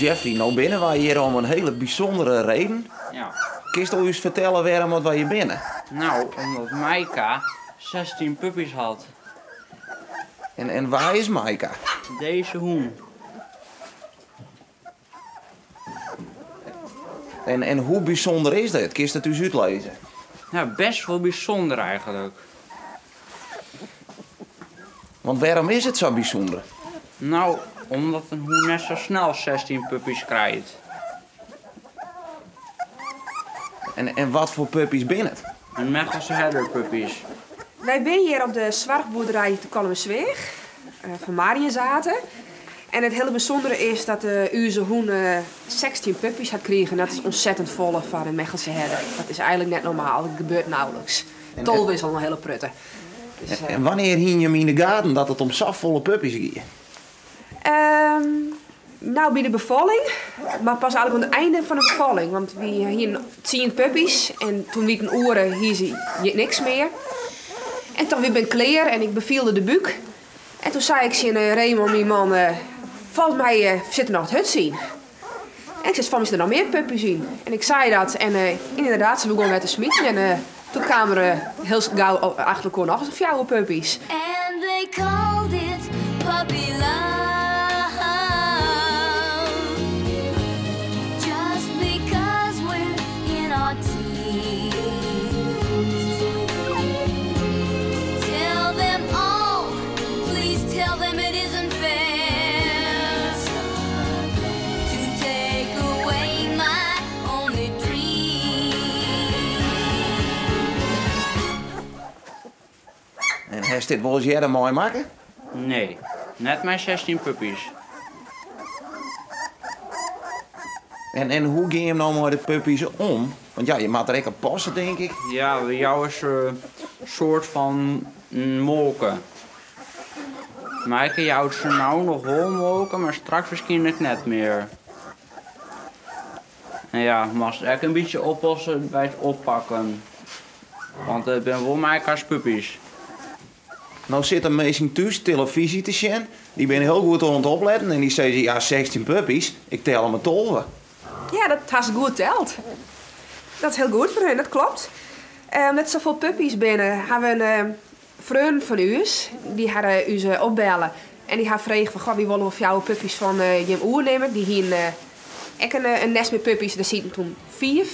Jeffrey, nou binnen wij hier om een hele bijzondere reden. Ja. Kun je eens vertellen waarom wij hier binnen? Nou, omdat Maika 16 puppies had. En waar is Maika? Deze hoen. En hoe bijzonder is dit? Kun je dat eens uitlezen? Nou, best wel bijzonder eigenlijk. Want waarom is het zo bijzonder? Nou, omdat een hoen net zo snel 16 puppies krijgt. En wat voor puppies binnen het? Een Mechelse herder puppies. Wij zijn hier op de zwartboerderij te Kalmensweeg van Mariënzaten. En het hele bijzondere is dat onze hoen 16 puppies had gekregen. Dat is ontzettend vol van een Mechelse herder. Dat is eigenlijk net normaal, dat gebeurt nauwelijks. Tolw is al een hele prutte. Dus, En wanneer hing je hem in de gaten dat het om zoveel puppies ging? Nou, bij de bevalling, maar pas eigenlijk aan het einde van de bevalling. Want we hier 10 puppies en toen wie een oren hier zie je niks meer. En toen weer ben ik klaar en ik bevielde de buik. En toen zei ik tegen Raymond, mijn man, volgens mij zit er nog het hut zien. En ik zei, van is er nog meer puppies in? En ik zei dat en inderdaad, ze begonnen met te smieten. En toen kwamen er heel gauw achter elkaar nog eens 4 puppies. And they called it puppy love. Just because we're in our teens. Tell them all, please tell them it isn't fair to take away my only dream. En heeft dit wel eens jij mooi maken? Nee, net mijn 16 puppies. En hoe ging je hem nou met de puppies om? Want ja, je maakt er echt een passen, denk ik. Ja, bij jou is een soort van molken. Maaike houdt ze nou nog wel molken, maar straks misschien het net meer. En ja, mag ze echt een beetje oppassen bij het oppakken. Want ik ben wel Maaika's puppies. Nou zit een meisje thuis televisie te zien. Die ben heel goed aan het opletten. En die zeggen, ja, 16 puppies. Ik tel hem 12. Ja, dat has goed telt. Dat is heel goed voor hen, dat klopt. Met zoveel puppies binnen hebben we een vriend van ons. Die hadden ons opbellen. En die had gevraagd van, goh, wie willen we voor jouw puppies van je oer nemen. Die hier een nest met puppies, daar zitten toen 4.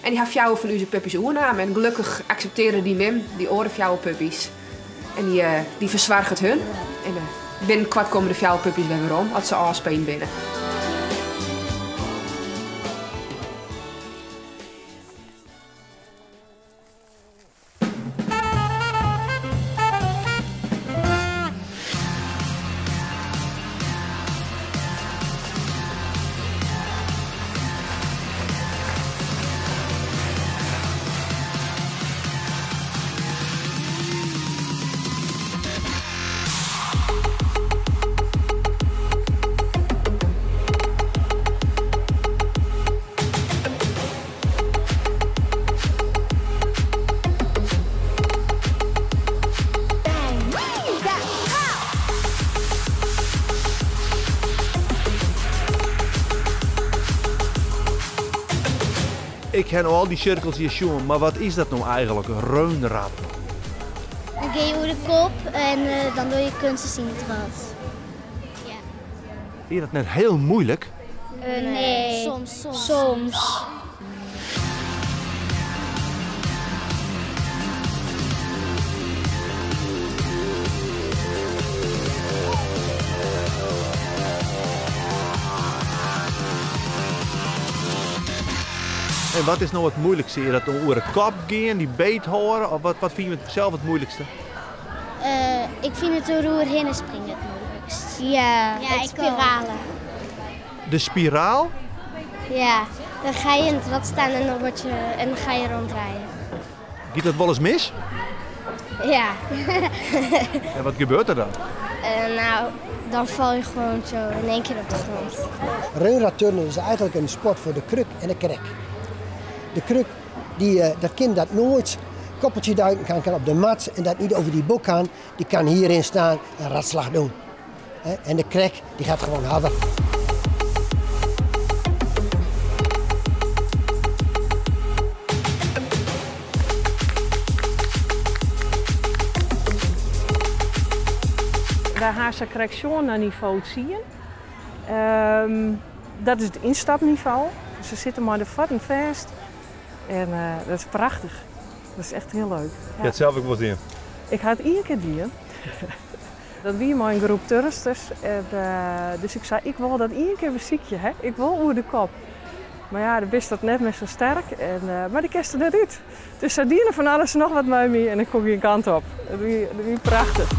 En die had jou van onze puppies oernamen. En gelukkig accepteerde die mem die oren voor jouw puppies. En die verzwargt het hun. En binnenkort komen de 4 puppies weer om, als ze afspelen binnen. Ik ken al die cirkels hier zien, maar wat is dat nou eigenlijk? Reunrad. Dan ga je over de kop en dan doe je kunstjes in het rad. Ja. Is dat net heel moeilijk? Nee. Soms. En wat is nou het moeilijkste? Is dat over de kop gaan, die beet horen? Of wat vind je zelf het moeilijkste? Ik vind het door roer heen springen het moeilijkst. Ja, het spiralen. De spiraal? Ja, dan ga je in het rad staan en dan ga je ronddraaien. Gaat dat wel eens mis? Ja. En wat gebeurt er dan? Nou, dan val je gewoon zo in één keer op de grond. Reunradturnen is eigenlijk een sport voor de kruk en de krek. De kruk, dat kind dat nooit koppeltje duiken kan op de mat en dat niet over die bok kan, die kan hierin staan en ratslag doen. En de krek, die gaat gewoon harder. Haarse correctie niveau zien. Dat is het instapniveau. Ze zitten maar de vatten vast. En dat is prachtig. Dat is echt heel leuk. Je hebt het zelf ook wel zien. Ik had het 1 keer dieren. Dat wie maar een groep toeristers. Dus ik zei, ik wil dat 1 keer muziekje, hè? Ik wil over de kop. Maar ja, de wist dat net meer zo sterk. Maar die kerst er net uit. Dus ze dienen van alles nog wat bij me en ik kom geen kant op. Dat is prachtig.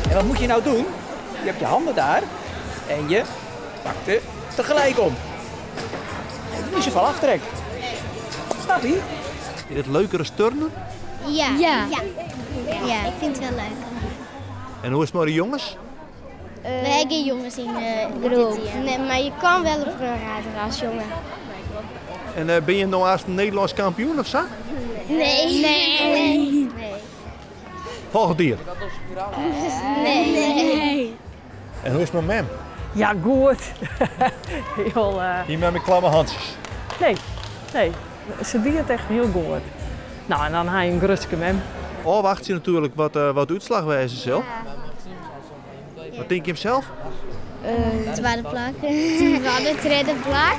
En wat moet je nou doen? Je hebt je handen daar en je pakt er tegelijk om. En dan is je van aftrek. Snap je? Is het leuker als turnen? Ja. Ja, ik vind het wel leuk. En hoe is het met de jongens? We hebben geen jongens in de groep. Nee, maar je kan wel op een als jongen. En ben je nou als een Nederlands kampioen of zo? Nee. Volgend dier. Nee. En hoe is het met mem? Ja, goed. Heel, Hier met mijn klamme handjes. Nee. Ze dient echt heel goed. Nou, en dan ga je een gerustje met hem. Oh, wacht je natuurlijk wat uitslag wijzen zelf. Wat denk je hem zelf? Tweede plak. Tweede plak.